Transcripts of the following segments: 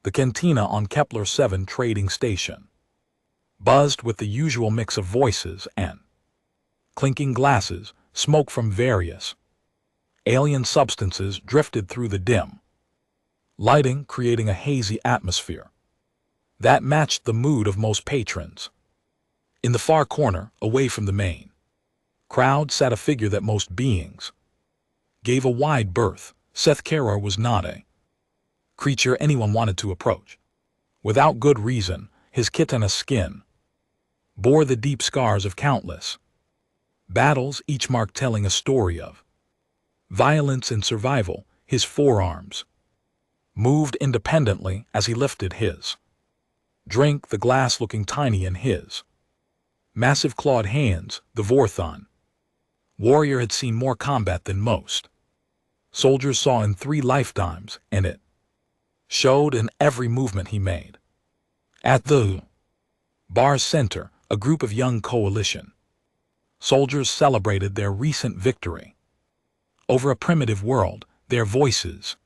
The cantina on Kepler 7 trading station buzzed with the usual mix of voices and clinking glasses. Smoke from various alien substances drifted through the dim lighting, creating a hazy atmosphere that matched the mood of most patrons. In the far corner, away from the main crowd, sat a figure that most beings gave a wide berth. Seth Karar was not a creature anyone wanted to approach. Without good reason, his chitinous skin bore the deep scars of countless battles, each mark telling a story of violence and survival. His forearms moved independently as he lifted his drink, the glass looking tiny in his massive clawed hands. The Vorthon warrior had seen more combat than most soldiers saw in 3 lifetimes, and it showed in every movement he made. At the bar's center, a group of young coalition soldiers celebrated their recent victory over a primitive world. Their voices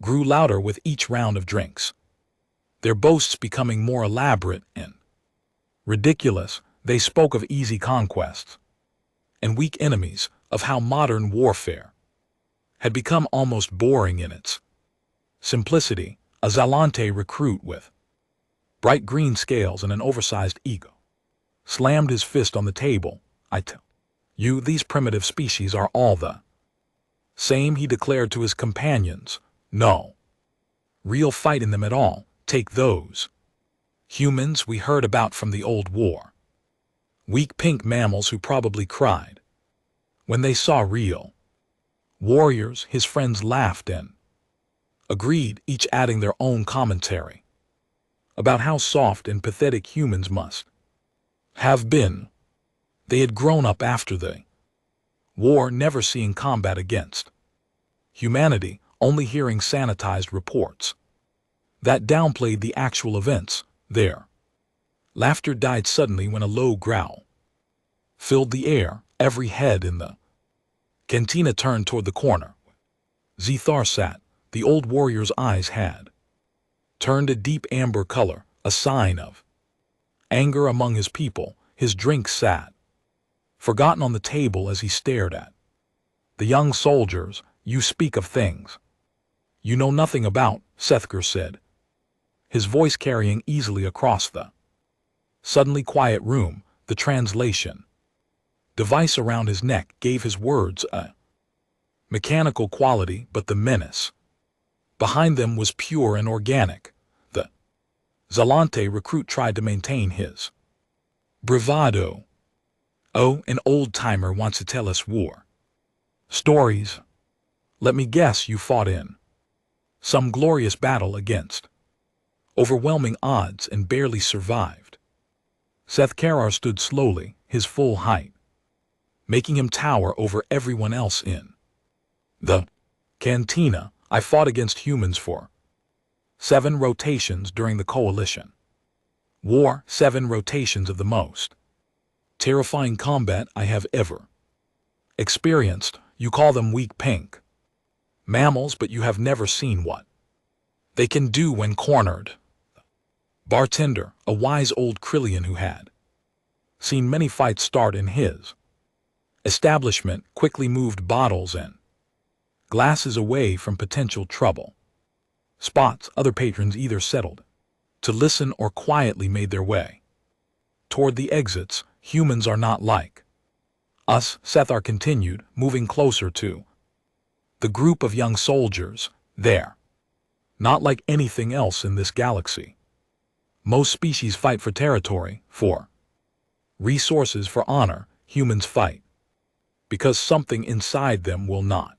grew louder with each round of drinks, their boasts becoming more elaborate and ridiculous. They spoke of easy conquests and weak enemies, of how modern warfare had become almost boring in its simplicity. A Zalante recruit with bright green scales and an oversized ego slammed his fist on the table. "I tell you, these primitive species are all the same," he declared to his companions. "No real fight in them at all. Take those humans we heard about from the old war. Weak pink mammals who probably cried when they saw real warriors." His friends laughed and agreed, each adding their own commentary about how soft and pathetic humans must have been. They had grown up after the war, never seeing combat against humanity, only hearing sanitized reports that downplayed the actual events. Their laughter died suddenly when a low growl filled the air. Every head in the cantina turned toward the corner. Zethar sat. The old warrior's eyes had turned a deep amber color, a sign of anger among his people. His drink sat forgotten on the table as he stared at the young soldiers. "You speak of things you know nothing about," Sethker said, his voice carrying easily across the suddenly quiet room. The translation device around his neck gave his words a mechanical quality, but the menace behind them was pure and organic. The Zalante recruit tried to maintain his bravado. "Oh, an old-timer wants to tell us war stories. Let me guess, you fought in some glorious battle against overwhelming odds and barely survived." Seth Karar stood slowly, his full height making him tower over everyone else in the cantina. "I fought against humans for 7 rotations during the coalition war, 7 rotations of the most terrifying combat I have ever experienced. You call them weak pink mammals, but you have never seen what they can do when cornered." Bartender, a wise old Krillian who had seen many fights start in his establishment, quickly moved bottles and glasses away from potential trouble spots. Other patrons either settled to listen or quietly made their way toward the exits. "Humans are not like us," Sethar continued, moving closer to the group of young soldiers. "They're not like anything else in this galaxy. Most species fight for territory, for resources, for honor. Humans fight because something inside them will not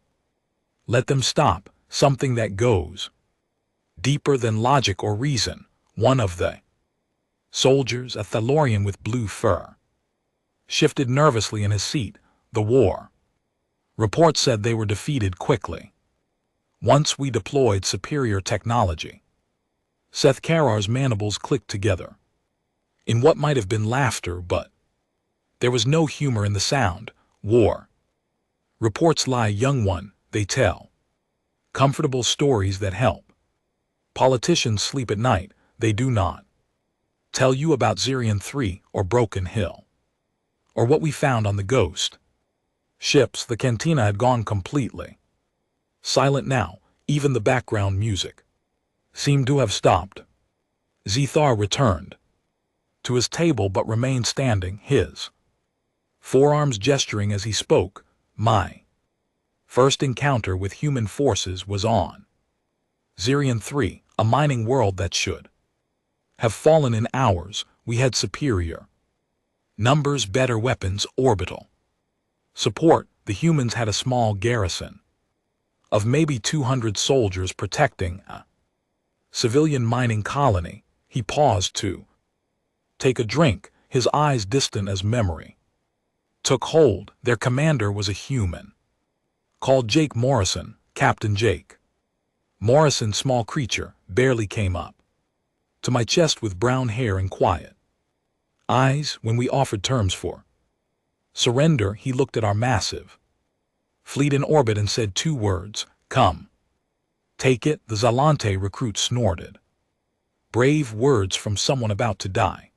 let them stop, something that goes deeper than logic or reason." One of the soldiers, a Thalorian with blue fur, shifted nervously in his seat. "The war report said they were defeated quickly once we deployed superior technology." Seth Karar's mandibles clicked together in what might have been laughter, but there was no humor in the sound. "War reports lie, young one. They tell comfortable stories that help Politicians sleep at night, they do not tell you about Zirian 3 or Broken Hill, or what we found on the Ghost ships. The cantina had gone completely silent now. Even the background music seemed to have stopped. Zethar returned to his table but remained standing, his forearms gesturing as he spoke. My first encounter with human forces was on Zirian 3, a mining world that should have fallen in hours. We had superior numbers, better weapons, orbital support. The humans had a small garrison of maybe 200 soldiers protecting a civilian mining colony. He paused to take a drink, his eyes distant as memory took hold. Their commander was a human called Jake Morrison, Captain Jake Morrison. Small creature, barely came up to my chest with brown hair and quiet eyes. When we offered terms for surrender, he looked at our massive fleet in orbit and said 2 words, "Come." Take it, the Zalante recruit snorted. Brave words from someone about to die.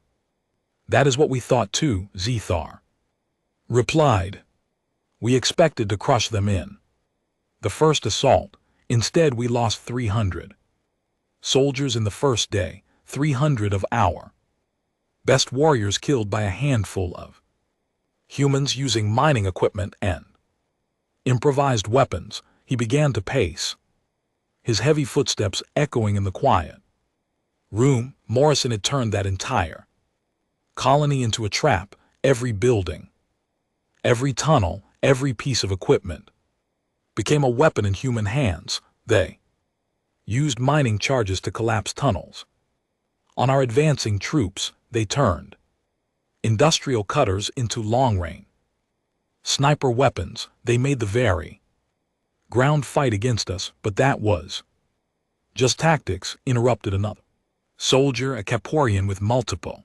That is what we thought too, Zethar replied. We expected to crush them in the first assault. Instead, we lost 300 soldiers in the first day, 300 of our best warriors killed by a handful of humans using mining equipment and improvised weapons. He began to pace, his heavy footsteps echoing in the quiet room. Morrison had turned that entire colony into a trap. Every building, every tunnel, every piece of equipment became a weapon in human hands. They used mining charges to collapse tunnels on our advancing troops. They turned industrial cutters into long-range sniper weapons. They made the very ground fight against us, but that was just tactics, interrupted another soldier, a Caporian with multiple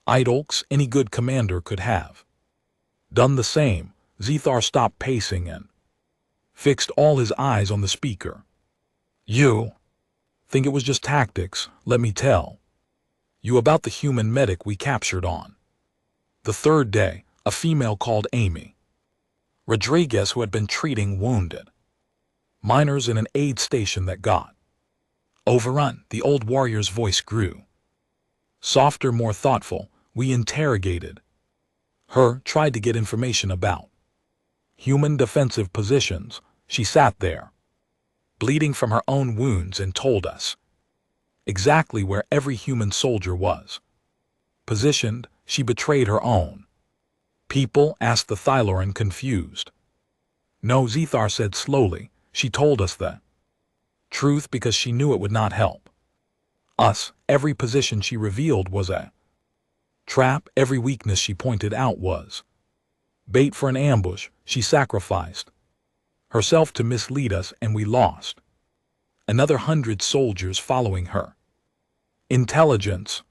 idolks. Any good commander could have done the same. Zethar stopped pacing and fixed all his eyes on the speaker. You think it was just tactics? Let me tell you about the human medic we captured on the 3rd day, a female called Amy Rodriguez, who had been treating wounded miners in an aid station that got overrun. The old warrior's voice grew softer, more thoughtful. We interrogated her, tried to get information about human defensive positions. She sat there, bleeding from her own wounds, and told us exactly where every human soldier was positioned. She betrayed her own people? Asked the Thyloran, confused. No, Zethar said slowly. She told us the truth because she knew it would not help us. Every position she revealed was a trap. Every weakness she pointed out was bait for an ambush. She sacrificed herself to mislead us, and we lost another 100 soldiers following her intelligence.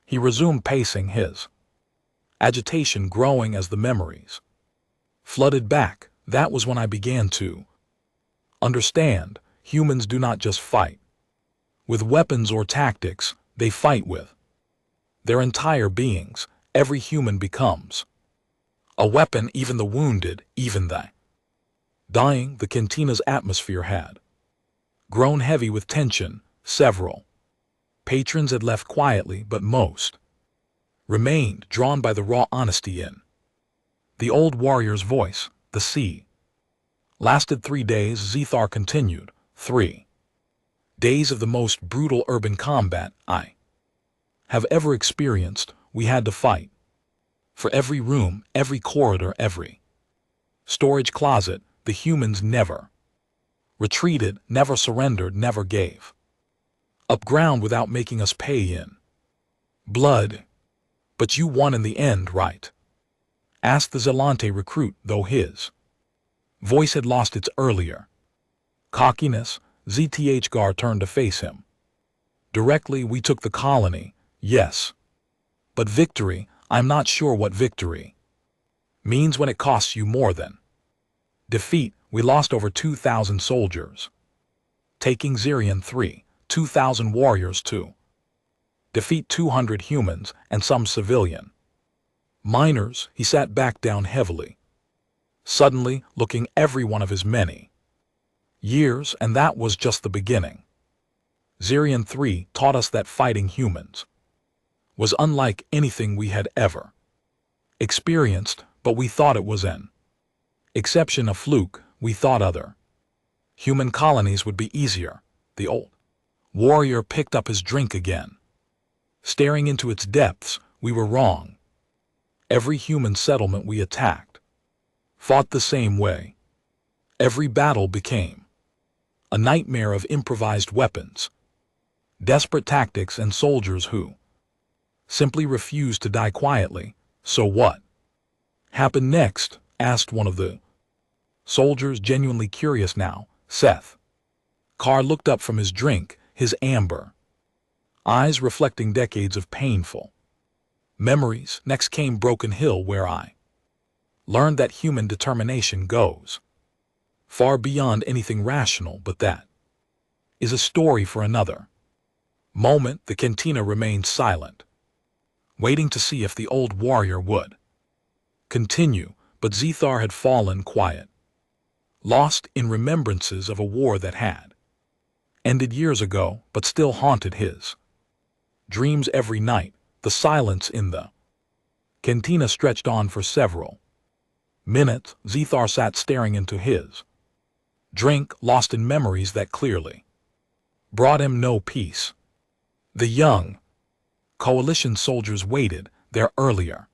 He resumed pacing, his agitation growing as the memories flooded back. That was when I began to understand. Humans do not just fight with weapons or tactics, they fight with their entire beings. Every human becomes a weapon, even the wounded, even the dying. The cantina's atmosphere had grown heavy with tension. Several patrons had left quietly, but most remained, drawn by the raw honesty in the old warrior's voice. The sea lasted 3 days, Zethar continued. 3 days of the most brutal urban combat I have ever experienced. We had to fight for every room, every corridor, every storage closet. The humans never retreated, never surrendered, never gave up ground without making us pay in blood. But you won in the end, right? Asked the Zalante recruit, though his voice had lost its earlier cockiness. Zthgar turned to face him directly. We took the colony, yes. But victory, I'm not sure what victory means when it costs you more than defeat. We lost over 2,000 soldiers taking Zirian 3. 2,000 warriors to defeat 200 humans and some civilian miners. He sat back down heavily, suddenly looking every one of his many years, and that was just the beginning. Zirian 3 taught us that fighting humans was unlike anything we had ever experienced, but we thought it was an exception, a fluke. We thought other human colonies would be easier. The old warrior picked up his drink again, staring into its depths. We were wrong. Every human settlement we attacked fought the same way. Every battle became a nightmare of improvised weapons, desperate tactics, and soldiers who simply refused to die quietly. So what happened next? Asked one of the soldiers, genuinely curious now. Seth Carr looked up from his drink, his amber eyes reflecting decades of painful memories. Next came Broken Hill, where I learned that human determination goes far beyond anything rational, but that is a story for another moment. The cantina remained silent, waiting to see if the old warrior would continue, but Zethar had fallen quiet, lost in remembrances of a war that had ended years ago, but still haunted his dreams every night. The silence in the cantina stretched on for several minutes. Zethar sat staring into his drink, lost in memories that clearly brought him no peace. The young coalition soldiers waited, their earlier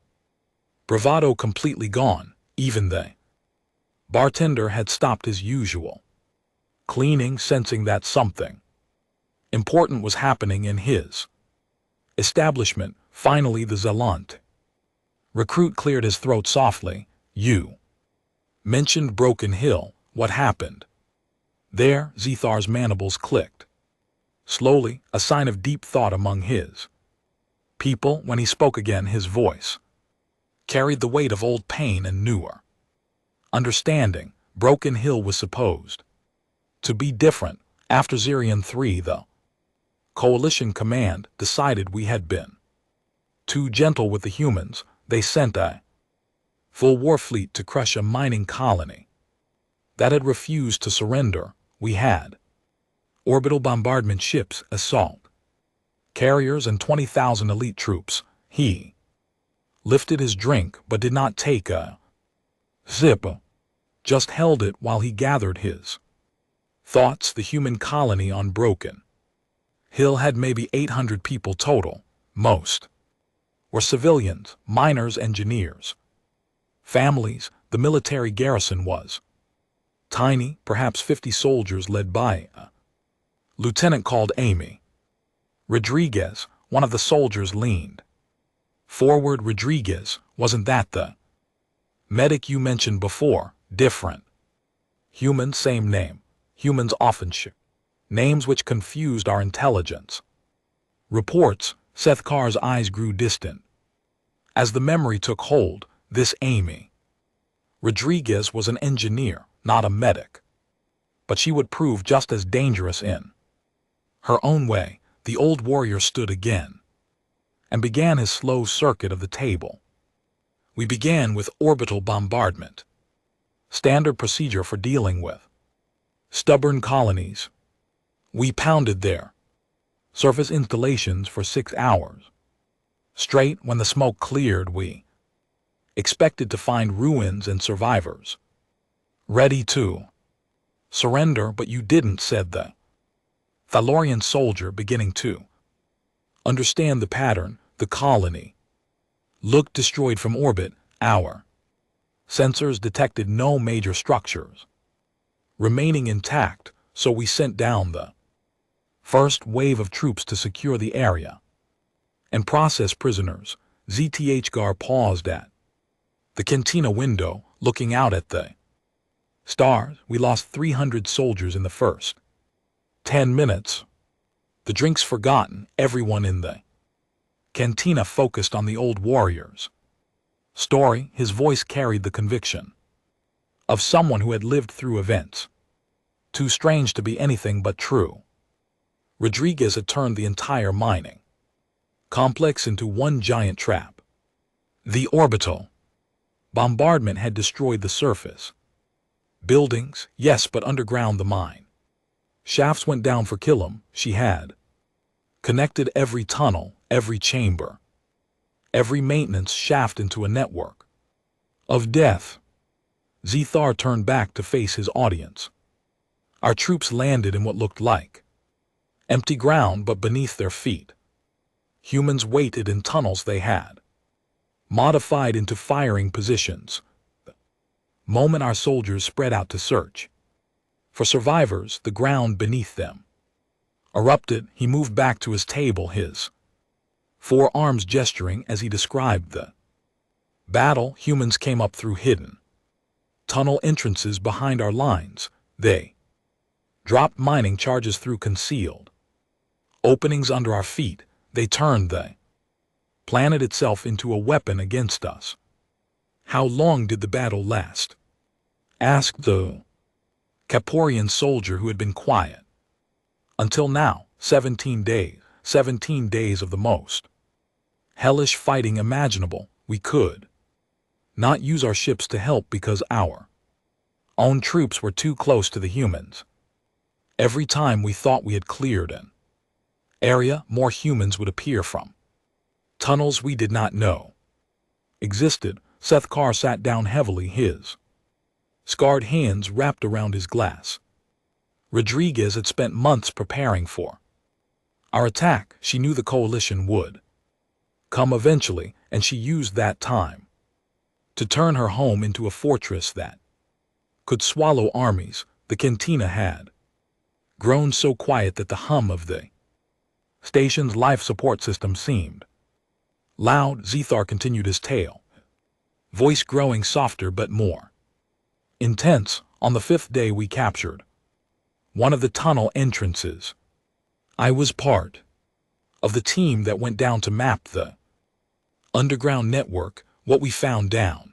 bravado completely gone. Even the bartender had stopped his usual cleaning, sensing that something important was happening in his establishment. Finally, the Zealant recruit cleared his throat softly. You mentioned Broken Hill. What happened there? Zethar's mandibles clicked slowly, a sign of deep thought among his people. When he spoke again, his voice carried the weight of old pain and newer understanding. Broken Hill was supposed to be different. After Zirian 3, the Coalition Command decided we had been too gentle with the humans. They sent a full war fleet to crush a mining colony that had refused to surrender. We had orbital bombardment ships, assault carriers, and 20,000 elite troops. He lifted his drink but did not take a sip, just held it while he gathered his thoughts. The human colony on Broken Hill had maybe 800 people total. Most were civilians, miners, engineers, families. The military garrison was tiny, perhaps 50 soldiers led by a lieutenant called Amy Rodriguez. One of the soldiers leaned forward. Rodriguez, wasn't that the medic you mentioned before? Different human, same name. Humans often share names, which confused our intelligence reports. Seth Carr's eyes grew distant as the memory took hold. This Amy Rodriguez was an engineer, not a medic, but she would prove just as dangerous in her own way. The old warrior stood again and began his slow circuit of the table. We began with orbital bombardment, standard procedure for dealing with stubborn colonies. We pounded their surface installations for 6 hours straight. When the smoke cleared, we expected to find ruins and survivors ready to surrender, but you didn't, said the Thalorian soldier, beginning to understand the pattern. The colony looked destroyed from orbit. Our sensors detected no major structures remaining intact, so we sent down the first wave of troops to secure the area and process prisoners. Zthgar paused at the cantina window, looking out at the stars. We lost 300 soldiers in the first 10 minutes. The drinks forgotten, everyone in the cantina focused on the old warrior's story. His voice carried the conviction of someone who had lived through events too strange to be anything but true. Rodriguez had turned the entire mining complex into one giant trap. The orbital bombardment had destroyed the surface. Buildings, yes, but underground the mine. Shafts went down for Killam, she had connected every tunnel, every chamber, every maintenance shaft into a network of death. Zethar turned back to face his audience. Our troops landed in what looked like empty ground, but beneath their feet, humans waited in tunnels they had modified into firing positions. The moment our soldiers spread out to search for survivors, the ground beneath them erupted. He moved back to his table, his forearms gesturing as he described the battle. Humans came up through hidden tunnel entrances behind our lines. They dropped mining charges through concealed openings under our feet. They turned the planet itself into a weapon against us. How long did the battle last? Asked the Caporian soldier who had been quiet. Until now, 17 days. 17 days of the most hellish fighting imaginable. We could not use our ships to help because our own troops were too close to the humans. Every time we thought we had cleared an area, more humans would appear from tunnels we did not know existed. Seth Carr sat down heavily, his scarred hands wrapped around his glass. Rodriguez had spent months preparing for our attack. She knew the coalition would come eventually, and she used that time to turn her home into a fortress that could swallow armies. The cantina had grown so quiet that the hum of the station's life support system seemed loud. Zethar continued his tale, voice growing softer but more intense. On the 5th day we captured one of the tunnel entrances. I was part of the team that went down to map the underground network. What we found down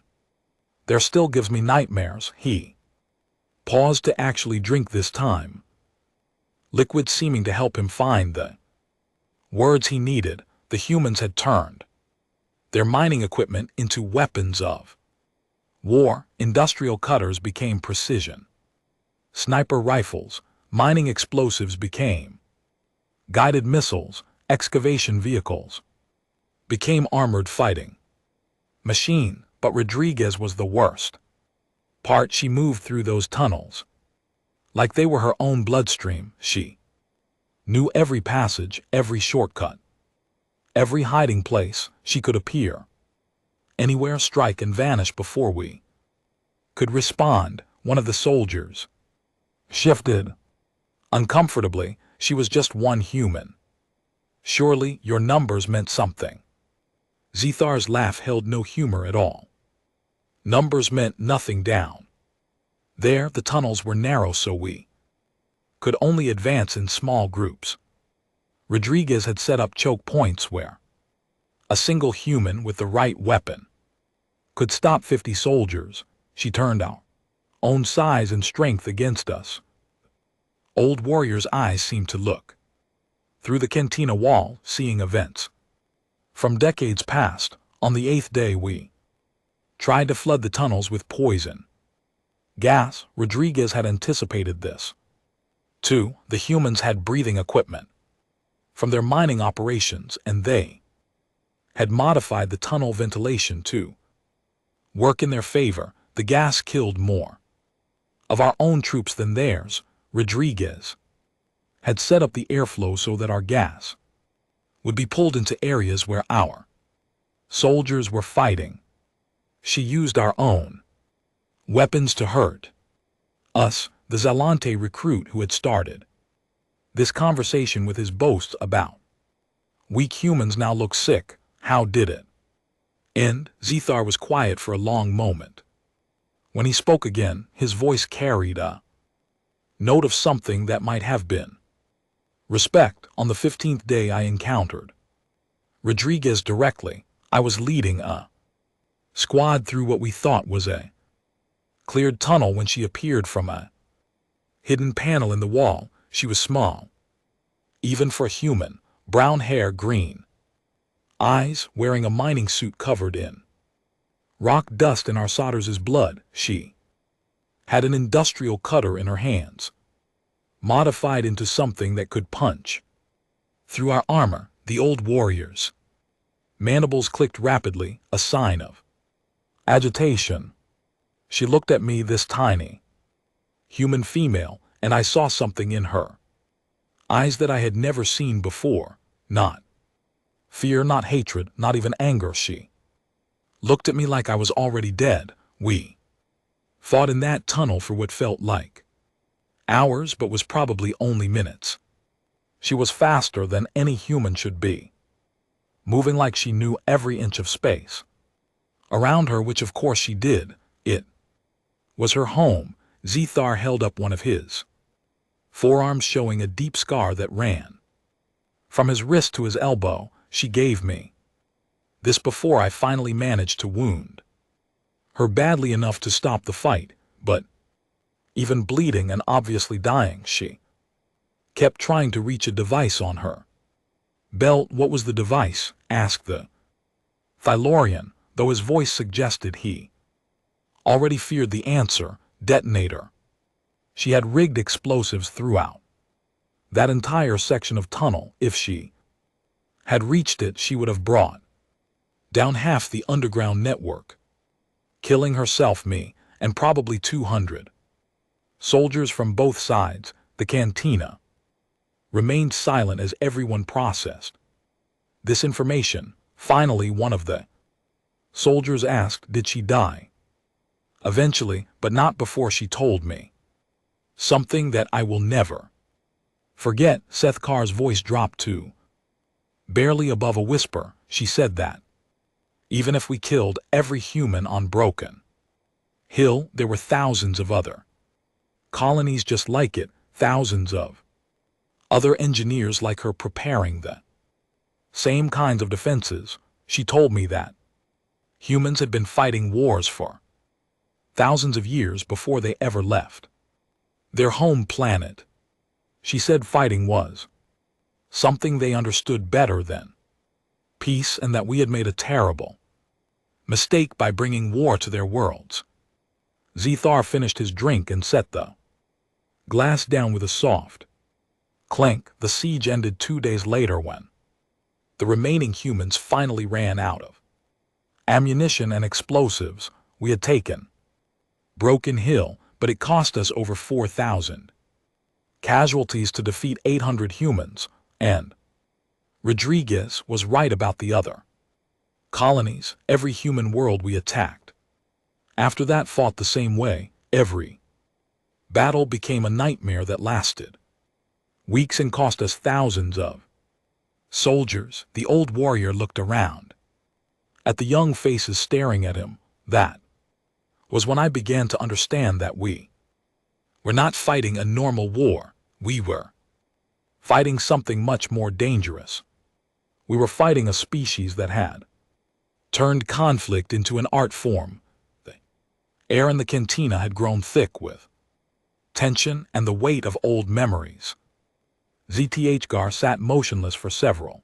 there still gives me nightmares. He paused to actually drink this time, liquid seeming to help him find the words he needed. The humans had turned their mining equipment into weapons of war. Industrial cutters became precision sniper rifles. Mining explosives became guided missiles. Excavation vehicles became armored fighting machine. But Rodriguez was the worst part. She moved through those tunnels like they were her own bloodstream. She knew every passage, every shortcut, every hiding place. She could appear anywhere, strike, and vanish before we could respond. One of the soldiers shifted uncomfortably. She was just one human. Surely your numbers meant something. Zethar's laugh held no humor at all. Numbers meant nothing down there. The tunnels were narrow, so we could only advance in small groups. Rodriguez had set up choke points where a single human with the right weapon could stop 50 soldiers. She turned our own size and strength against us. Old warrior's eyes seemed to look through the cantina wall, seeing events from decades past. On the 8th day we tried to flood the tunnels with poison gas. Rodriguez had anticipated this. 2. The humans had breathing equipment from their mining operations, and they had modified the tunnel ventilation to work in their favor. The gas killed more of our own troops than theirs. Rodriguez had set up the airflow so that our gas would be pulled into areas where our soldiers were fighting. She used our own weapons to hurt us. The Zalante recruit who had started this conversation with his boasts about weak humans now looked sick. How did it end? Zethar was quiet for a long moment. When he spoke again, his voice carried a note of something that might have been respect. On the 15th day I encountered Rodriguez directly. I was leading a squad through what we thought was a cleared tunnel when she appeared from a hidden panel in the wall. She was small, even for a human, brown hair green, eyes wearing a mining suit covered in rock dust and Arsaders's blood. She had an industrial cutter in her hands, modified into something that could punch through our armor. The old warriors' mandibles clicked rapidly, a sign of agitation. She looked at me, this tiny human female, and I saw something in her eyes that I had never seen before. Not fear, not hatred, not even anger. She looked at me like I was already dead. We fought in that tunnel for what felt like hours, but was probably only minutes. She was faster than any human should be, moving like she knew every inch of space around her, which of course she did. It was her home. Zethar held up one of his forearms, showing a deep scar that ran from his wrist to his elbow. She gave me this before I finally managed to wound her badly enough to stop the fight, but even bleeding and obviously dying, she kept trying to reach a device on her belt. What was the device? Asked the Thylaurian, though his voice suggested he already feared the answer. Detonator. She had rigged explosives throughout that entire section of tunnel. If she had reached it, she would have brought down half the underground network, killing herself, me, and probably 200 soldiers from both sides. The cantina remained silent as everyone processed this information. Finally, one of the soldiers asked, "Did she die?" Eventually, but not before she told me something that I will never forget. Sethkar's voice dropped to barely above a whisper. She said that even if we killed every human on Broken Hill, there were thousands of other colonies just like it, thousands of other engineers like her preparing the same kinds of defenses. She told me that humans had been fighting wars for thousands of years before they ever left their home planet. She said fighting was something they understood better than peace, and that we had made a terrible mistake by bringing war to their worlds. Zethar finished his drink and set the glass down with a soft clink. The siege ended 2 days later when the remaining humans finally ran out of ammunition and explosives. We had taken Broken Hill, but it cost us over 4,000 casualties to defeat 800 humans, and Rodriguez was right about the other colonies. Every human world we attacked after that fought the same way. Every battle became a nightmare that lasted weeks and cost us thousands of soldiers. The old warrior looked around at the young faces staring at him. That was when I began to understand that we were not fighting a normal war. We were fighting something much more dangerous. We were fighting a species that had turned conflict into an art form. The air in the cantina had grown thick with tension and the weight of old memories. Zthgar sat motionless for several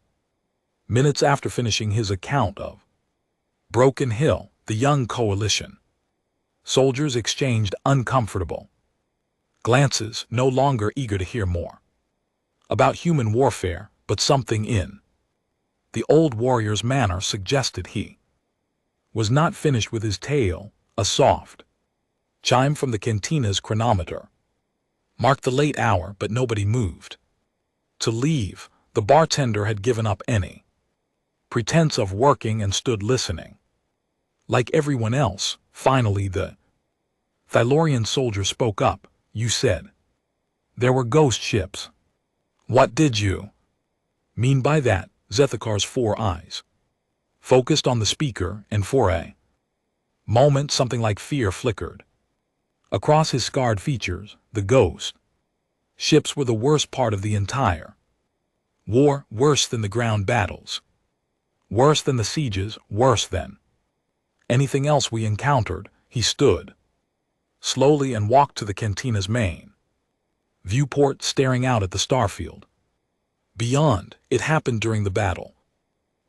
minutes after finishing his account of Broken Hill. The young coalition soldiers exchanged uncomfortable glances, no longer eager to hear more about human warfare, but something in the old warrior's manner suggested he was not finished with his tale. A soft chime from the cantina's chronometer marked the late hour, but nobody moved to leave. The bartender had given up any pretense of working and stood listening like everyone else. Finally, the Thylaurian soldier spoke up. "You said there were ghost ships. What did you mean by that?" Zethakar's 4 eyes focused on the speaker, and for a moment something like fear flickered across his scarred features. The ghost ships were the worst part of the entire war, worse than the ground battles, worse than the sieges, worse than anything else we encountered. He stood slowly and walked to the cantina's main viewport, staring out at the starfield Beyond, it happened during the battle.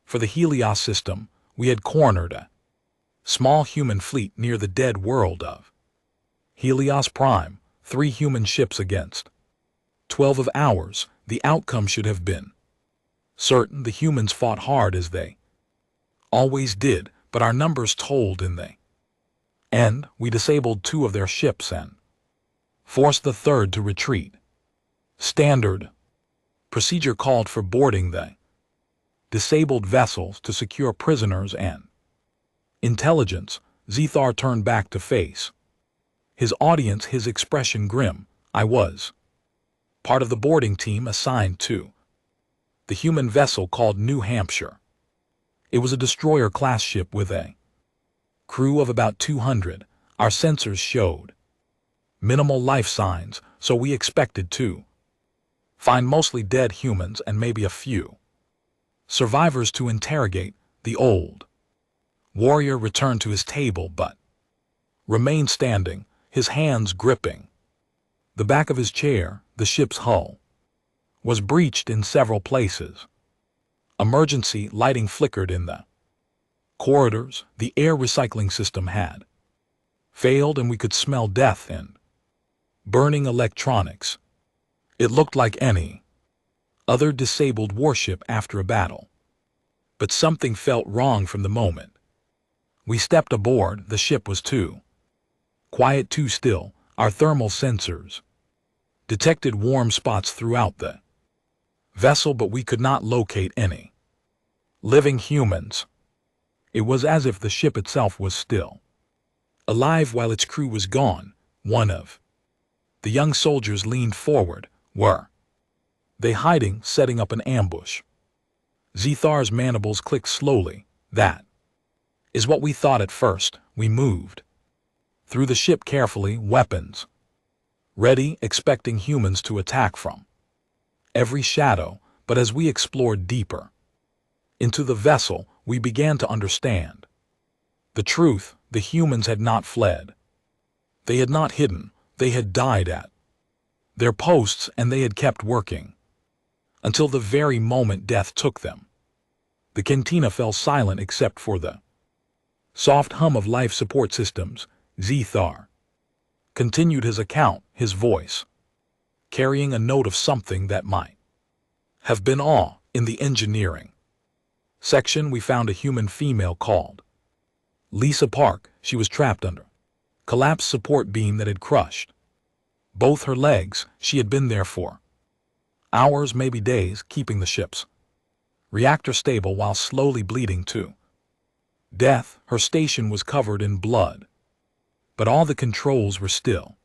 For the Helios system, we had cornered a small human fleet near the dead world of Helios Prime, 3 human ships against 12 of ours. The outcome should have been certain. The humans fought hard as they always did, but our numbers told in the end. We disabled 2 of their ships and forced the 3rd to retreat. Standard procedure called for boarding the disabled vessels to secure prisoners and intelligence. Zethar turned back to face his audience, his expression grim. I was part of the boarding team assigned to the human vessel called New Hampshire. It was a destroyer-class ship with a crew of about 200. Our sensors showed minimal life signs, so we expected to find mostly dead humans and maybe a few survivors to interrogate. The old warrior returned to his table but remained standing, his hands gripping the back of his chair. The ship's hull was breached in several places. Emergency lighting flickered in the corridors. The air recycling system had failed and we could smell death in burning electronics. It looked like any other disabled warship after a battle. But something felt wrong from the moment we stepped aboard. The ship was too quiet, too still. Our thermal sensors detected warm spots throughout the vessel, but we could not locate any living humans. It was as if the ship itself was still alive while its crew was gone. One of the young soldiers leaned forward. Were they hiding, setting up an ambush? Zethar's mandibles clicked slowly. That is what we thought at first. We moved through the ship carefully, weapons ready, expecting humans to attack from every shadow. But as we explored deeper into the vessel, we began to understand the truth. The humans had not fled. They had not hidden. They had died at their posts, and they had kept working until the very moment death took them. The cantina fell silent except for the soft hum of life support systems. Zethar continued his account, his voice carrying a note of something that might have been awe. In the engineering section, we found a human female called Lisa Park. She was trapped under collapsed support beam that had crushed both her legs. She had been there for hours, maybe days, keeping the ship's reactor stable while slowly bleeding to death. Her station was covered in blood, but all the controls were still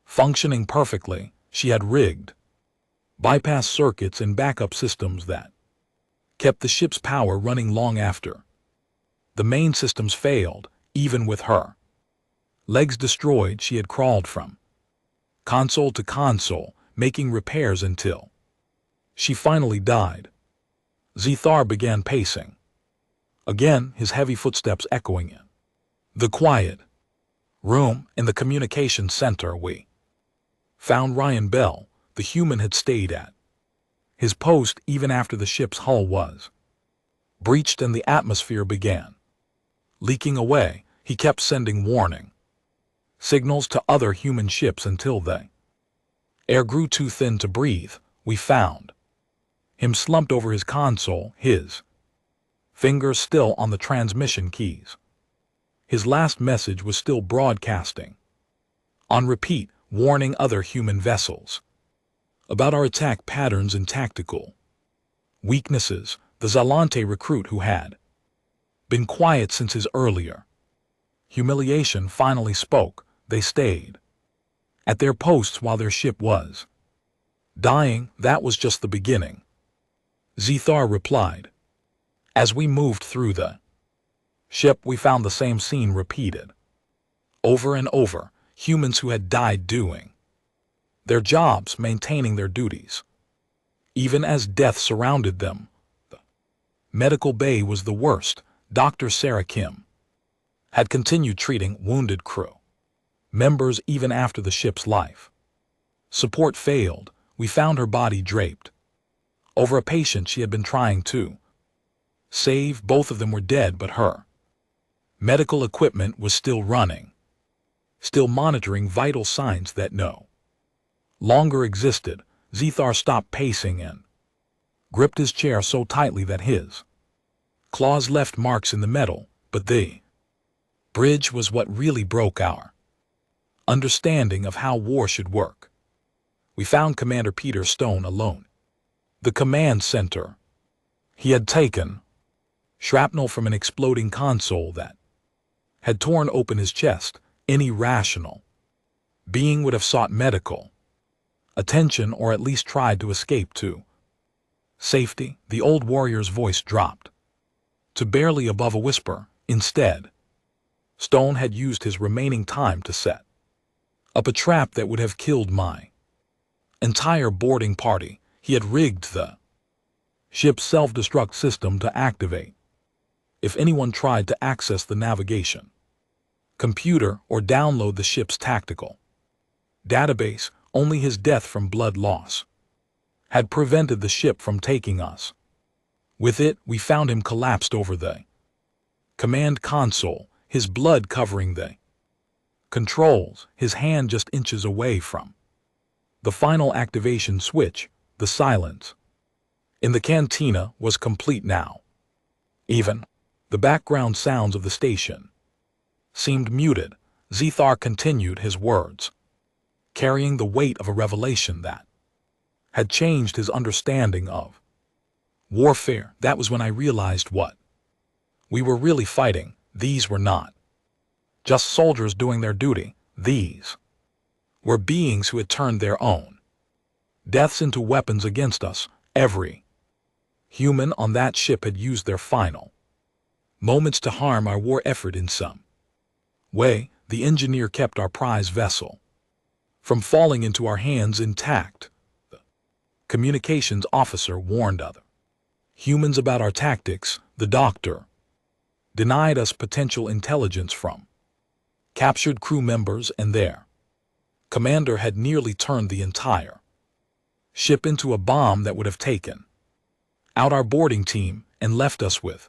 functioning perfectly. She had rigged bypass circuits and backup systems that kept the ship's power running long after the main systems failed. Even with her legs destroyed, she had crawled from console to console, making repairs until she finally died. Zethar began pacing again, his heavy footsteps echoing in the quiet room. In the communication center, we found Ryan Bell. The human had stayed at his post even after the ship's hull was breached and the atmosphere began leaking away. He kept sending warning signals to other human ships until the air grew too thin to breathe. We found him slumped over his console, his fingers still on the transmission keys. His last message was still broadcasting on repeat, warning other human vessels about our attack patterns and tactical weaknesses. The Zalante recruit, who had been quiet since his earlier humiliation, finally spoke. They stayed at their posts while their ship was dying. That was just the beginning, Zethar replied. As we moved through the ship, we found the same scene repeated over and over. Humans who had died doing their jobs, maintaining their duties, even as death surrounded them. The medical bay was the worst. Dr. Sarah Kim had continued treating wounded crew members even after the ship's life support failed. We found her body draped over a patient she had been trying to save. Both of them were dead, but her medical equipment was still running, still monitoring vital signs that no longer existed. Zethar stopped pacing and gripped his chair so tightly that his claws left marks in the metal, but the bridge was what really broke our understanding of how war should work. We found Commander Peter Stone alone. The command center. He had taken shrapnel from an exploding console that had torn open his chest. Any rational being would have sought medical attention or at least tried to escape to safety. The old warrior's voice dropped to barely above a whisper. Instead, Stone had used his remaining time to set up a trap that would have killed my entire boarding party. He had rigged the ship's self-destruct system to activate if anyone tried to access the navigation computer or download the ship's tactical database. Only his death from blood loss had prevented the ship from taking us with it. We found him collapsed over the command console, his blood covering the controls, his hand just inches away from the final activation switch. The silence in the cantina was complete now. Even the background sounds of the station seemed muted. Zethar continued his words, carrying the weight of a revelation that had changed his understanding of warfare. That was when I realized what we were really fighting. These were not just soldiers doing their duty. These were beings who had turned their own deaths into weapons against us. Every human on that ship had used their final moments to harm our war effort in some way. The engineer kept our prize vessel from falling into our hands intact. The communications officer warned other humans about our tactics. The doctor denied us potential intelligence from captured crew members, and their commander had nearly turned the entire ship into a bomb that would have taken out our boarding team and left us with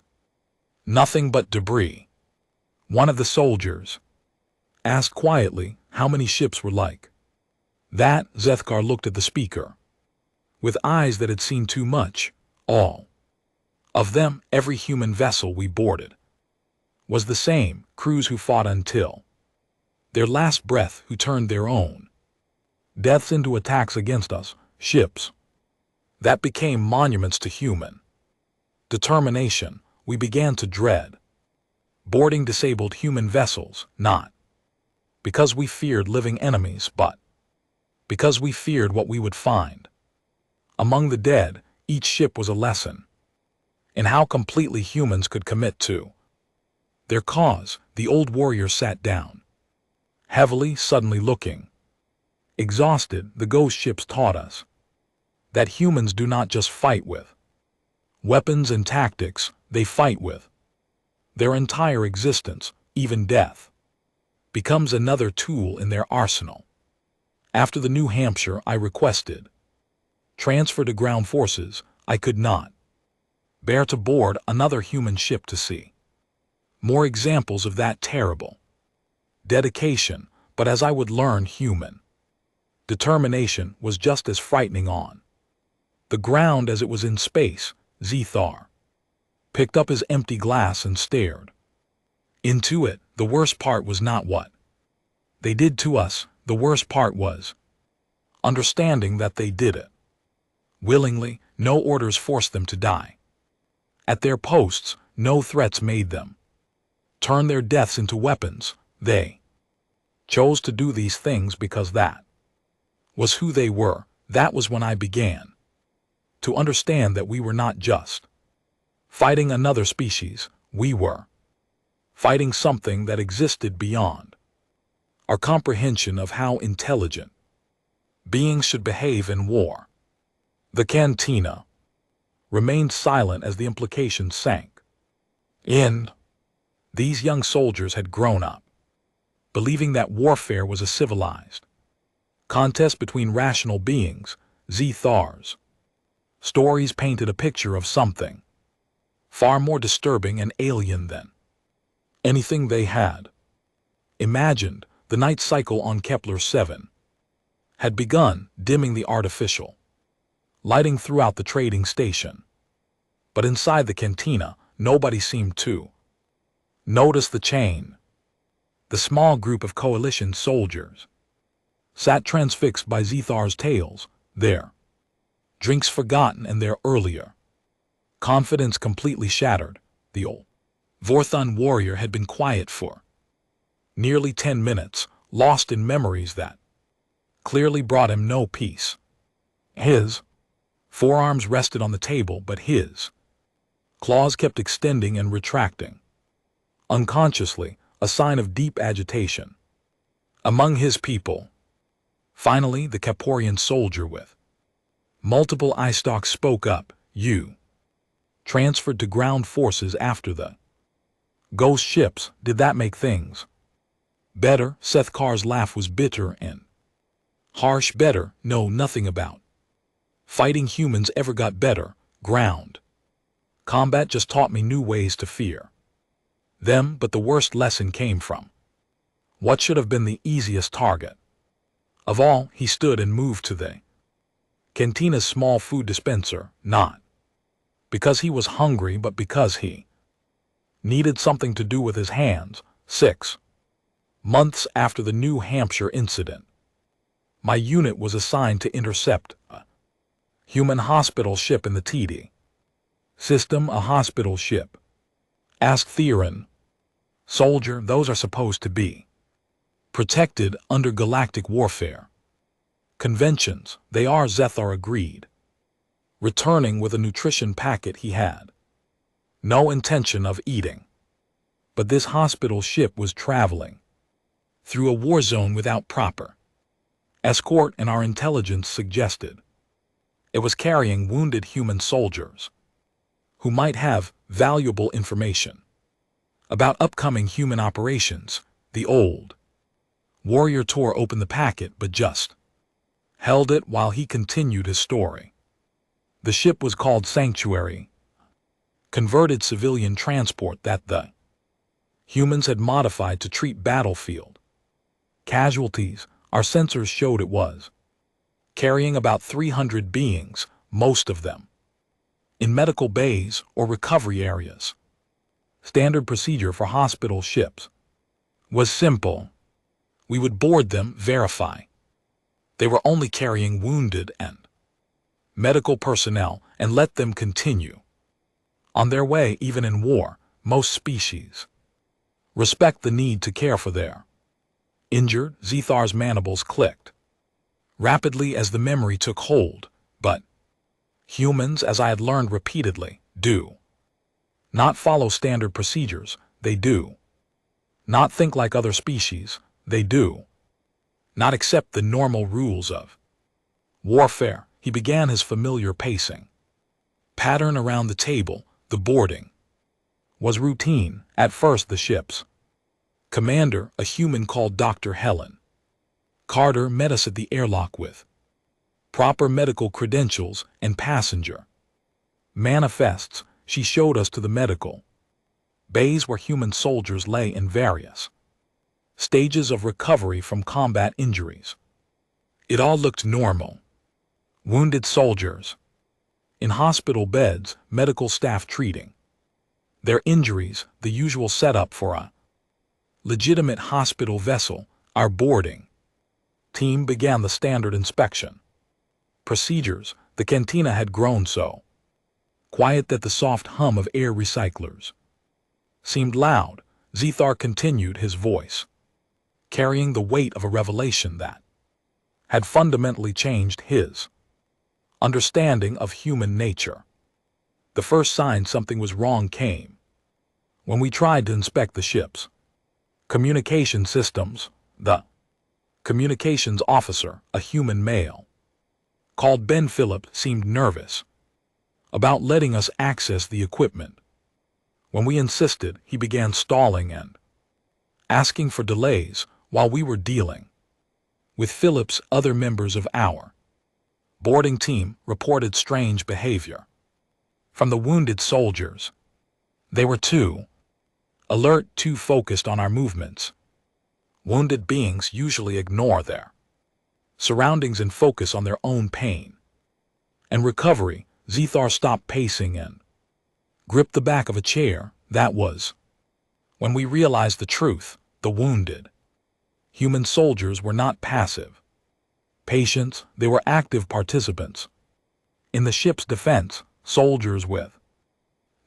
nothing but debris. One of the soldiers asked quietly how many ships were like that. Zethar looked at the speaker with eyes that had seen too much. All of them, every human vessel we boarded, was the same. Crews who fought until their last breath, who turned their own deaths into attacks against us. Ships that became monuments to human determination. We began to dread boarding disabled human vessels, not because we feared living enemies, but because we feared what we would find among the dead. Each ship was a lesson in how completely humans could commit to their cause. The old warrior sat down heavily, suddenly looking exhausted. The ghost ships taught us that humans do not just fight with weapons and tactics, they fight with their entire existence. Even death becomes another tool in their arsenal. After the New Hampshire, I requested transfer to ground forces. I could not bear to board another human ship to see more examples of that terrible dedication. But as I would learn, human determination was just as frightening on the ground as it was in space. Zethar picked up his empty glass and stared into it. The worst part was not what they did to us. The worst part was understanding that they did it willingly. No orders forced them to die at their posts. No threats made them turn their deaths into weapons. They chose to do these things because that was who they were. That was when I began to understand that we were not just fighting another species. We were fighting something that existed beyond our comprehension of how intelligent beings should behave in war. The cantina remained silent as the implications sank in. These young soldiers had grown up believing that warfare was a civilized contest between rational beings. Zethar's Stories painted a picture of something far more disturbing and alien than anything they had imagined. The night cycle on Kepler-7 had begun, dimming the artificial lighting throughout the trading station. But inside the cantina, nobody seemed to notice the change. The small group of coalition soldiers sat transfixed by Zethar's tales, their drinks forgotten and their earlier confidence completely shattered. The old Vorthon warrior had been quiet for nearly 10 minutes, lost in memories that clearly brought him no peace. His forearms rested on the table, but his claws kept extending and retracting, unconsciously, a sign of deep agitation among his people. Finally, the Caporian soldier with multiple eye stalks spoke up. "You transferred to ground forces after the ghost ships. Did that make things better?" Sethkar's laugh was bitter and harsh. "Better? No, nothing about fighting humans ever got better. Ground combat just taught me new ways to fear them, but the worst lesson came from what should have been the easiest target of all." He stood and moved to the cantina's small food dispenser, not because he was hungry, but because he needed something to do with his hands. 6 months after the New Hampshire incident, my unit was assigned to intercept a human hospital ship in the TD system. "A hospital ship?" asked Theron. "Soldier, those are supposed to be protected under galactic warfare conventions." "They are," Zethar agreed, returning with a nutrition packet he had no intention of eating. But this hospital ship was traveling through a war zone without proper escort, and our intelligence suggested it was carrying wounded human soldiers who might have valuable information about upcoming human operations. The old warrior tore open the packet, but just held it while he continued his story. The ship was called Sanctuary, converted civilian transport that the humans had modified to treat battlefield casualties. Our sensors showed it was carrying about 300 beings, most of them in medical bays or recovery areas. Standard procedure for hospital ships was simple. We would board them, verify they were only carrying wounded and medical personnel, and let them continue on their way. Even in war, most species respect the need to care for their injured. Zethar's mandibles clicked rapidly as the memory took hold. But humans, as I had learned repeatedly, do not follow standard procedures. They do not think like other species. They do not accept the normal rules of warfare. He began his familiar pacing pattern around the table. The boarding was routine. At first, the ship's commander, a human called Dr. Helen Carter, met us at the airlock with proper medical credentials and passenger manifests. She showed us to the medical bays where human soldiers lay in various stages of recovery from combat injuries. It all looked normal. Wounded soldiers in hospital beds, medical staff treating their injuries, the usual setup for a legitimate hospital vessel. Our boarding team began the standard inspection procedures. The cantina had grown so quiet that the soft hum of air recyclers seemed loud. Zethar continued, his voice carrying the weight of a revelation that had fundamentally changed his understanding of human nature. The first sign something was wrong came when we tried to inspect the ship's communication systems. The communications officer, a human male called Ben Phillip, seemed nervous about letting us access the equipment. When we insisted, he began stalling and asking for delays while we were dealing with Philip's other members of our Boarding team reported strange behavior from the wounded soldiers. They were too alert, too focused on our movements. Wounded beings usually ignore their surroundings and focus on their own pain and recovery. Zethar stopped pacing and gripped the back of a chair. That was when we realized the truth. The wounded human soldiers were not passive patients, they were active participants in the ship's defense. Soldiers with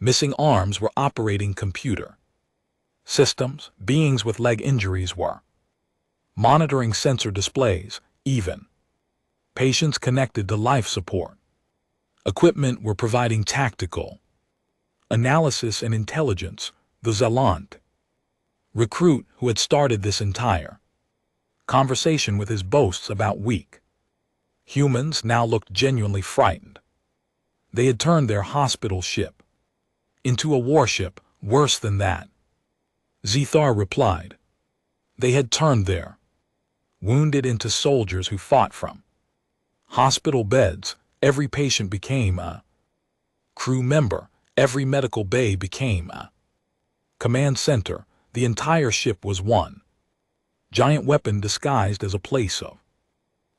missing arms were operating computer systems. Beings with leg injuries were monitoring sensor displays. Even patients connected to life support equipment were providing tactical analysis and intelligence. The Zealant recruit who had started this entire conversation with his boasts about weak humans now looked genuinely frightened. They had turned their hospital ship into a warship. Worse than that, Zethar replied. They had turned their wounded into soldiers who fought from hospital beds. Every patient became a crew member. Every medical bay became a command center. The entire ship was one giant weapon disguised as a place of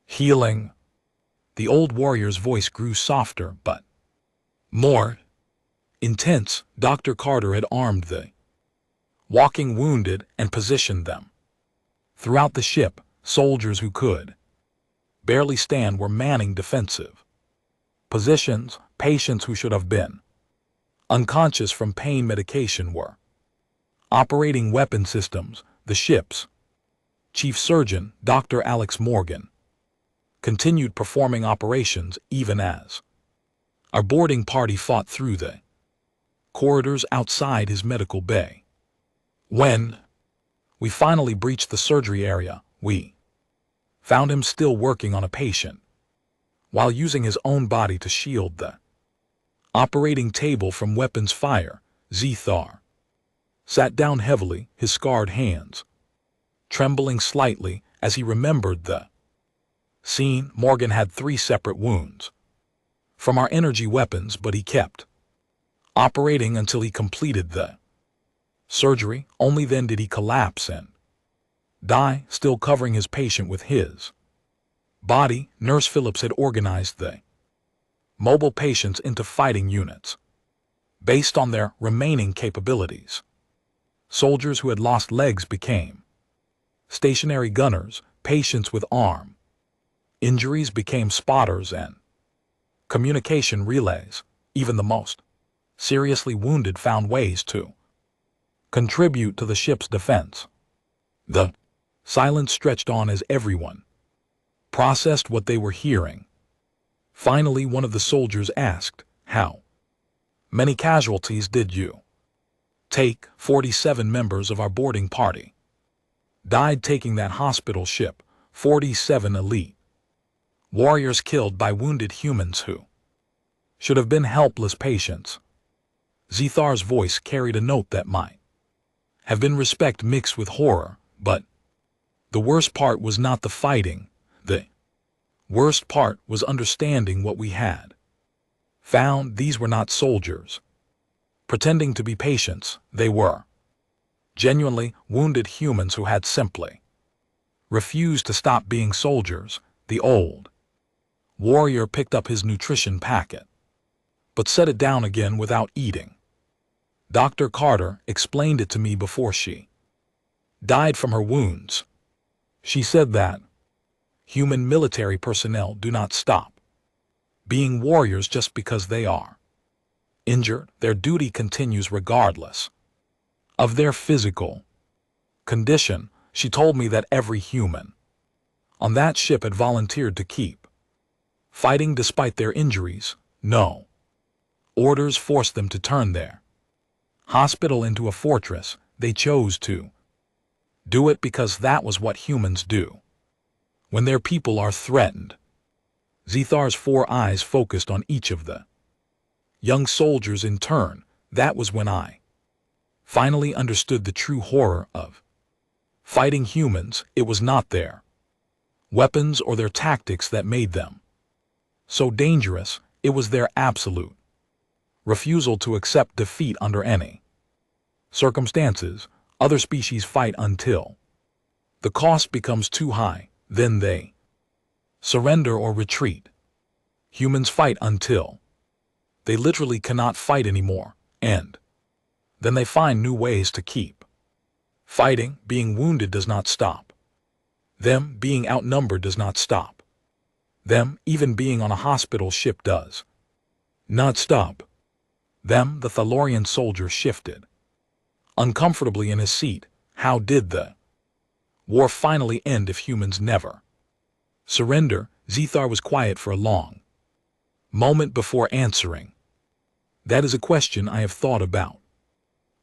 healing. The old warrior's voice grew softer but more intense. Dr. Carter had armed the walking wounded and positioned them throughout the ship. Soldiers who could barely stand were manning defensive positions. Patients who should have been unconscious from pain medication were operating weapon systems. The ship's chief surgeon, Dr. Alex Morgan, continued performing operations even as our boarding party fought through the corridors outside his medical bay. When we finally breached the surgery area, we found him still working on a patient while using his own body to shield the operating table from weapons fire. Zethar sat down heavily, his scarred hands trembling slightly as he remembered the scene. Morgan had 3 separate wounds from our energy weapons, but he kept operating until he completed the surgery. Only then did he collapse and die, still covering his patient with his body. Nurse Phillips had organized the mobile patients into fighting units based on their remaining capabilities. Soldiers who had lost legs became stationary gunners. Patients with arm injuries became spotters and communication relays. Even the most seriously wounded found ways to contribute to the ship's defense. The silence stretched on as everyone processed what they were hearing. Finally, one of the soldiers asked, "How many casualties did you take?" 47 members of our boarding party died taking that hospital ship. 47 elite warriors killed by wounded humans who should have been helpless patients. Zethar's voice carried a note that might have been respect mixed with horror. But the worst part was not the fighting. The worst part was understanding what we had found. These were not soldiers pretending to be patients. They were genuinely wounded humans who had simply refused to stop being soldiers. The old warrior picked up his nutrition packet, but set it down again without eating. Dr. Carter explained it to me before she died from her wounds. She said that human military personnel do not stop being warriors just because they are injured. Their duty continues regardless of their physical condition. She told me that every human on that ship had volunteered to keep fighting despite their injuries. No orders forced them to turn their hospital into a fortress. They chose to do it because that was what humans do when their people are threatened. Zethar's 4 eyes focused on each of the young soldiers in turn. That was when I finally understood the true horror of fighting humans. It was not their weapons or their tactics that made them So dangerous, it was their absolute refusal to accept defeat under any circumstances. Other species fight until the cost becomes too high, then they surrender or retreat. Humans fight until they literally cannot fight anymore, and then they find new ways to keep fighting. Being wounded does not stop them. Being outnumbered does not stop them. Even being on a hospital ship does not stop them. The Thalorian soldier shifted uncomfortably in his seat. How did the war finally end if humans never surrender? Zethar was quiet for a long moment before answering. That is a question I have thought about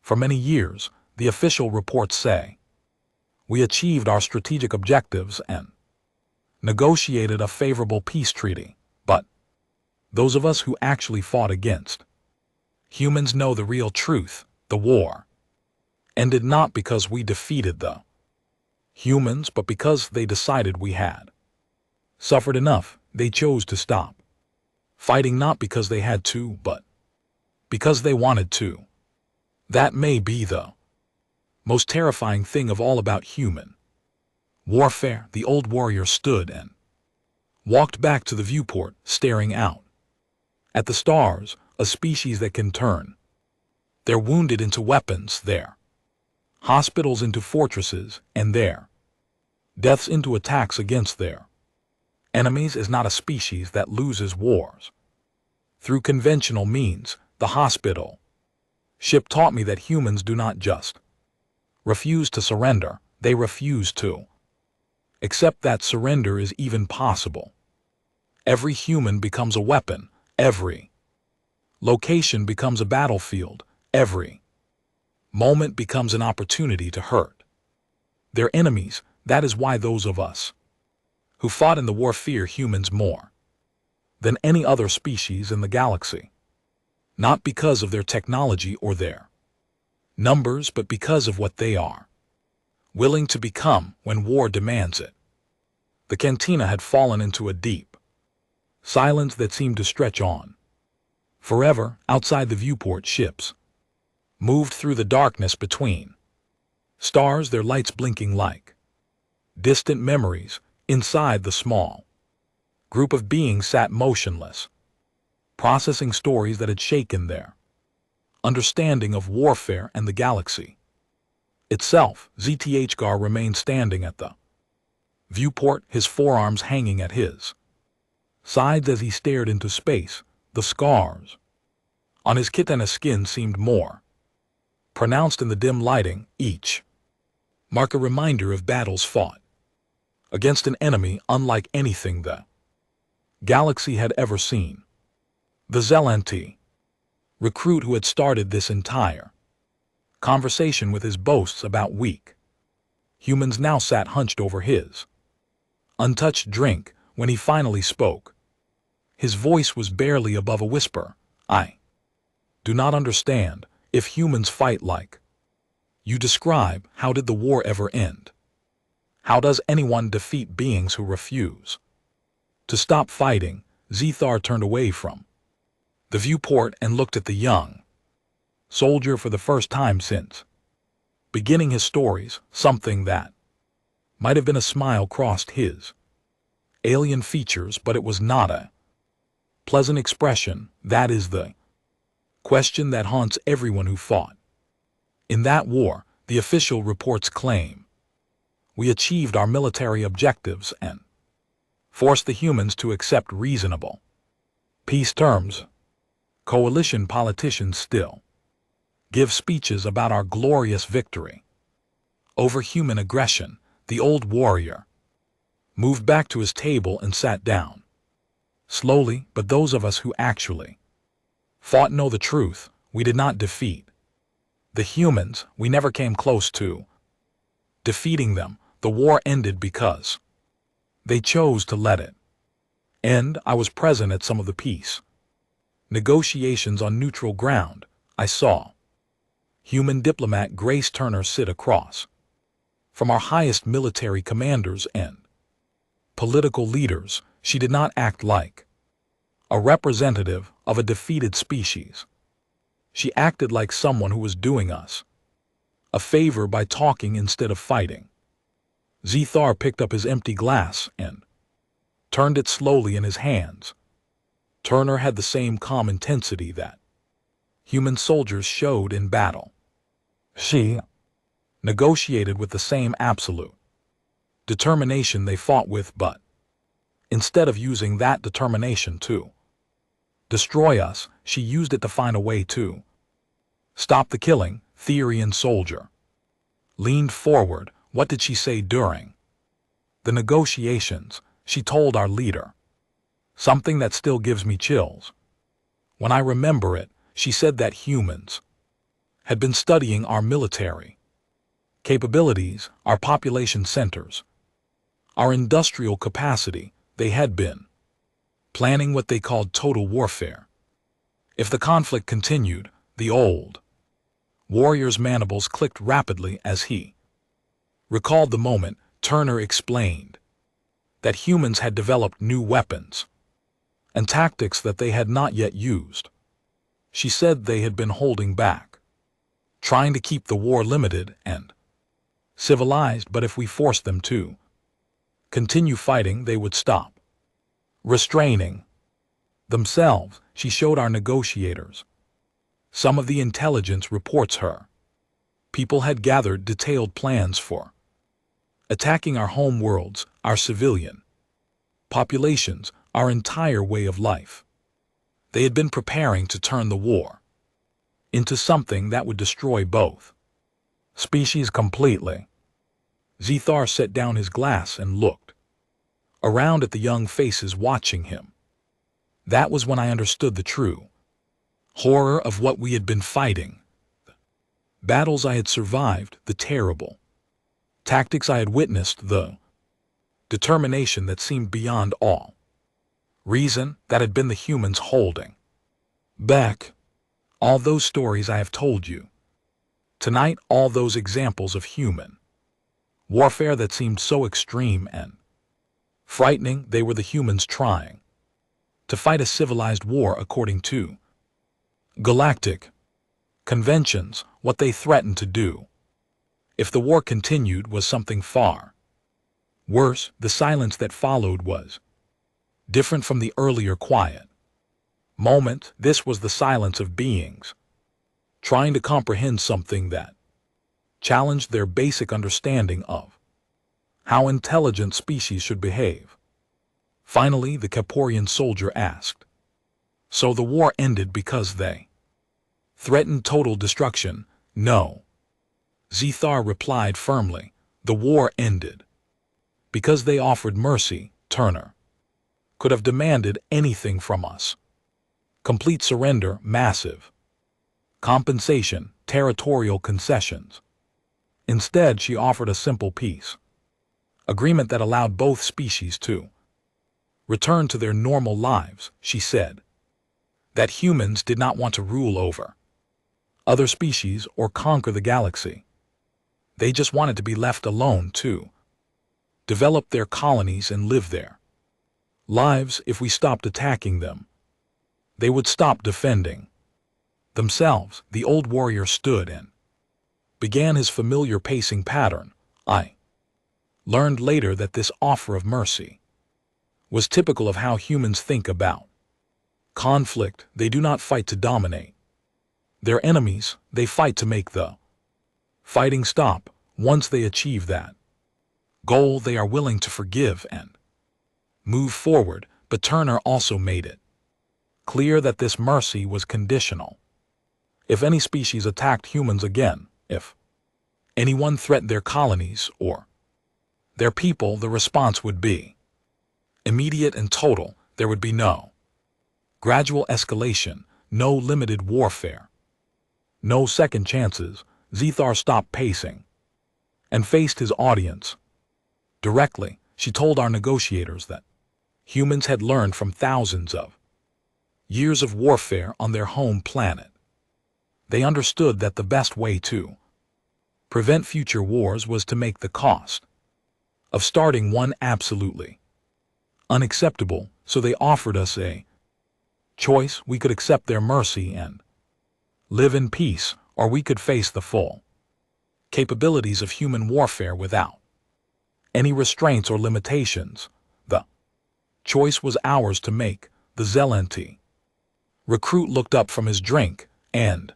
for many years. The official reports say we achieved our strategic objectives and negotiated a favorable peace treaty, but those of us who actually fought against humans know the real truth. The war ended not because we defeated the humans, but because they decided we had suffered enough. They chose to stop fighting, not because they had to, but because they wanted to. That may be the most terrifying thing of all about human warfare. The old warrior stood and walked back to the viewport, staring out at the stars. A species that can turn their wounded into weapons, their hospitals into fortresses, and their deaths into attacks against their enemies, is not a species that loses wars through conventional means. The hospital ship taught me that humans do not just refuse to surrender, they refuse to accept that surrender is even possible. Every human becomes a weapon, every location becomes a battlefield, every moment becomes an opportunity to hurt their enemies. That is why those of us who fought in the war fear humans more than any other species in the galaxy. Not because of their technology or their numbers, but because of what they are willing to become when war demands it. The cantina had fallen into a deep silence that seemed to stretch on forever. Outside the viewport, ships moved through the darkness between stars, their lights blinking like distant memories. Inside, the small group of beings sat motionless, processing stories that had shaken their understanding of warfare and the galaxy itself. Zthgar remained standing at the viewport, his forearms hanging at his sides as he stared into space. The scars on his kitana skin seemed more pronounced in the dim lighting, each mark a reminder of battles fought against an enemy unlike anything the galaxy had ever seen. The Zelanti recruit who had started this entire conversation with his boasts about weak humans now sat hunched over his untouched drink. When he finally spoke, his voice was barely above a whisper. I do not understand. If humans fight like you describe, how did the war ever end? How does anyone defeat beings who refuse to stop fighting? Zethar turned away from the viewport and looked at the young soldier for the first time since beginning his stories. Something that might have been a smile crossed his alien features, but it was not a pleasant expression. That is the question that haunts everyone who fought in that war. The official reports claim we achieved our military objectives and forced the humans to accept reasonable peace terms. Coalition politicians still give speeches about our glorious victory over human aggression. The old warrior moved back to his table and sat down slowly. But those of us who actually fought know the truth. We did not defeat the humans. We never came close to defeating them. The war ended because they chose to let it end. I was present at some of the peace negotiations on neutral ground. I saw human diplomat Grace Turner sit across from our highest military commanders and political leaders. She did not act like a representative of a defeated species. She acted like someone who was doing us a favor by talking instead of fighting. Zethar picked up his empty glass and turned it slowly in his hands. Turner had the same calm intensity that human soldiers showed in battle. She negotiated with the same absolute determination they fought with, but instead of using that determination to destroy us, she used it to find a way to stop the killing. Theory and soldier leaned forward. What did she say during the negotiations? She told our leader something that still gives me chills. When I remember it, she said that humans had been studying our military capabilities, our population centers, our industrial capacity. They had been planning what they called total warfare. If the conflict continued, the old warrior's mandibles clicked rapidly as he recalled the moment. Turner explained that humans had developed new weapons and tactics that they had not yet used. She said they had been holding back, trying to keep the war limited and civilized, but if we forced them to continue fighting, they would stop restraining themselves. She showed our negotiators some of the intelligence reports her people had gathered detailed plans for attacking our home worlds, our civilian populations, our entire way of life. They had been preparing to turn the war into something that would destroy both species completely. Zethar set down his glass and looked around at the young faces watching him. That was when I understood the true horror of what we had been fighting. The battles I had survived, the terrible tactics I had witnessed, the determination that seemed beyond all reason that had been the humans holding back. All those stories I have told you tonight, all those examples of human warfare that seemed so extreme and frightening, they were the humans trying to fight a civilized war according to galactic conventions. What they threatened to do if the war continued was something far worse. The silence that followed was different from the earlier quiet moment. This was the silence of beings trying to comprehend something that challenged their basic understanding of how intelligent species should behave. Finally, the Caporian soldier asked, "So the war ended because they threatened total destruction?" "No," Zethar replied firmly. "The war ended because they offered mercy." Turner could have demanded anything from us: complete surrender, massive compensation, territorial concessions. Instead, she offered a simple peace agreement that allowed both species to return to their normal lives. She said that humans did not want to rule over other species or conquer the galaxy. They just wanted to be left alone to develop their colonies and live their lives. If we stopped attacking them, they would stop defending themselves. The old warrior stood and began his familiar pacing pattern. I learned later that this offer of mercy was typical of how humans think about conflict. They do not fight to dominate their enemies, they fight to make the fighting stop. Once they achieve that goal, they are willing to forgive and move forward. But Turner also made it clear that this mercy was conditional. If any species attacked humans again, if anyone threatened their colonies or their people, the response would be immediate and total. There would be no gradual escalation, no limited warfare, no second chances. Zethar stopped pacing and faced his audience directly. She told our negotiators that humans had learned from thousands of years of warfare on their home planet. They understood that the best way to prevent future wars was to make the cost of starting one absolutely unacceptable. So they offered us a Choice, we could accept their mercy and live in peace, or we could face the full capabilities of human warfare without any restraints or limitations. The choice was ours to make. The Zelenti recruit looked up from his drink, and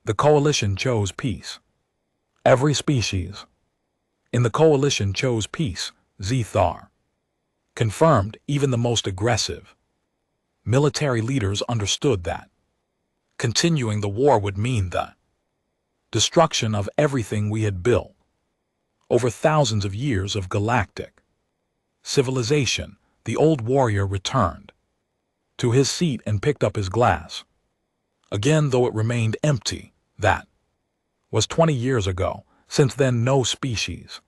the coalition chose peace. Every species in the coalition chose peace, Zethar confirmed. Even the most aggressive military leaders understood that continuing the war would mean the destruction of everything we had built over thousands of years of galactic civilization. The old warrior returned to his seat and picked up his glass again, though it remained empty. That was 20 years ago. Since then, no species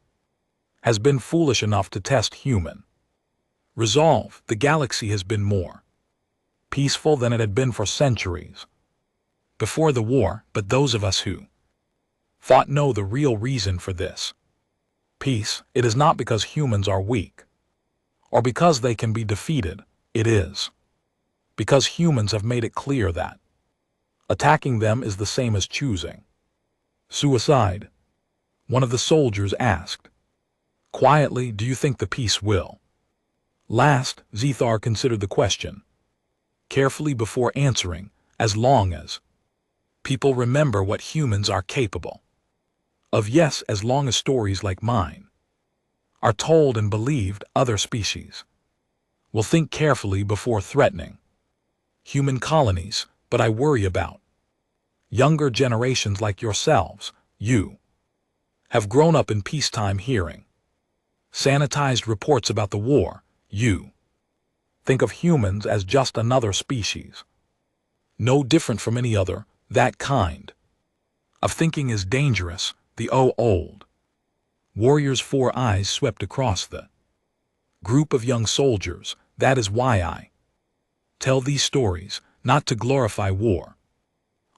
has been foolish enough to test human resolve. The galaxy has been more peaceful than it had been for centuries before the war, but those of us who thought know the real reason for this peace. It is not because humans are weak or because they can be defeated. It is because humans have made it clear that attacking them is the same as choosing suicide. One of the soldiers asked quietly, "Do you think the peace will last?" Zethar considered the question carefully before answering. As long as people remember what humans are capable of. Yes, as long as stories like mine are told and believed, other species will think carefully before threatening human colonies. But I worry about younger generations like yourselves. You have grown up in peacetime, hearing sanitized reports about the war. You think of humans as just another species, no different from any other. That kind of thinking is dangerous. The old warrior's 4 eyes swept across the group of young soldiers. That is why I tell these stories, not to glorify war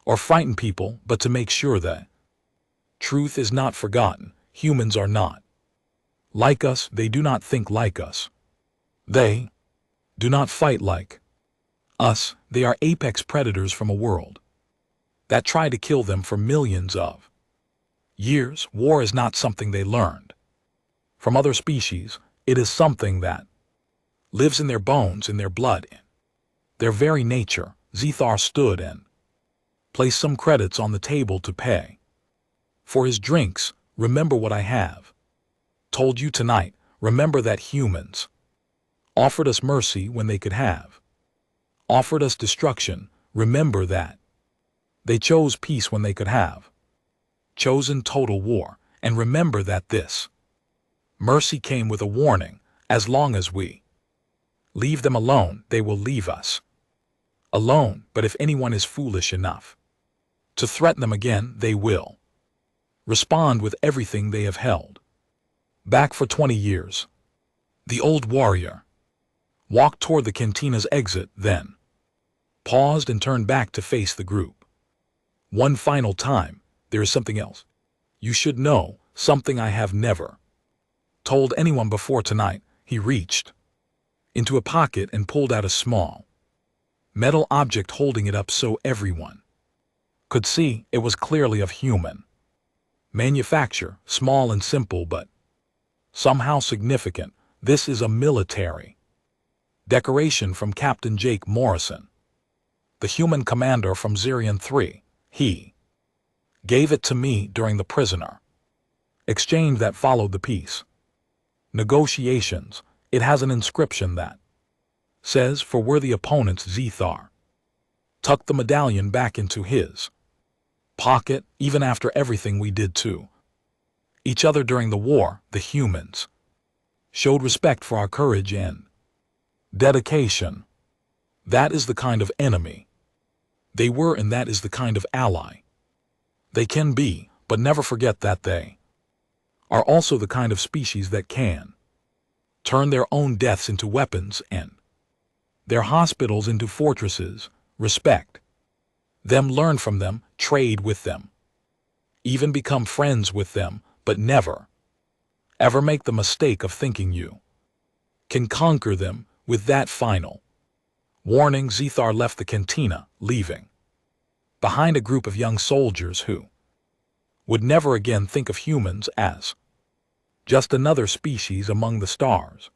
or frighten people, but to make sure that truth is not forgotten. Humans are not like us. They do not think like us. They do not fight like us. They are apex predators from a world that tried to kill them for millions of years. War is not something they learned from other species. It is something that lives in their bones, in their blood, in their very nature. Zethar stood and placed some credits on the table to pay for his drinks. Remember what I have told you tonight. Remember that humans offered us mercy when they could have offered us destruction. Remember that they chose peace when they could have chosen total war. And remember that this mercy came with a warning. As long as we leave them alone, they will leave us alone. But if anyone is foolish enough to threaten them again, they will respond with everything they have held back for 20 years. The old warrior walked toward the cantina's exit, then paused and turned back to face the group. One final time. There is something else you should know, something I have never told anyone before tonight. He reached into a pocket and pulled out a small metal object, holding it up so everyone could see. It was clearly of human manufacture, small and simple, but somehow significant. This is a military decoration from Captain Jake Morrison, the human commander from Zirion 3. He gave it to me during the prisoner exchange that followed the peace negotiations. It has an inscription that says, "For worthy opponents." Zethar tucked the medallion back into his pocket. Even after everything we did to each other during the war, the humans showed respect for our courage and dedication. That is the kind of enemy they were, and that is the kind of ally they can be. But never forget that they are also the kind of species that can turn their own deaths into weapons and their hospitals into fortresses. Respect them, learn from them, trade with them, even become friends with them, but never, ever make the mistake of thinking you can conquer them with that final Warning: Zethar left the cantina, leaving behind a group of young soldiers who would never again think of humans as just another species among the stars.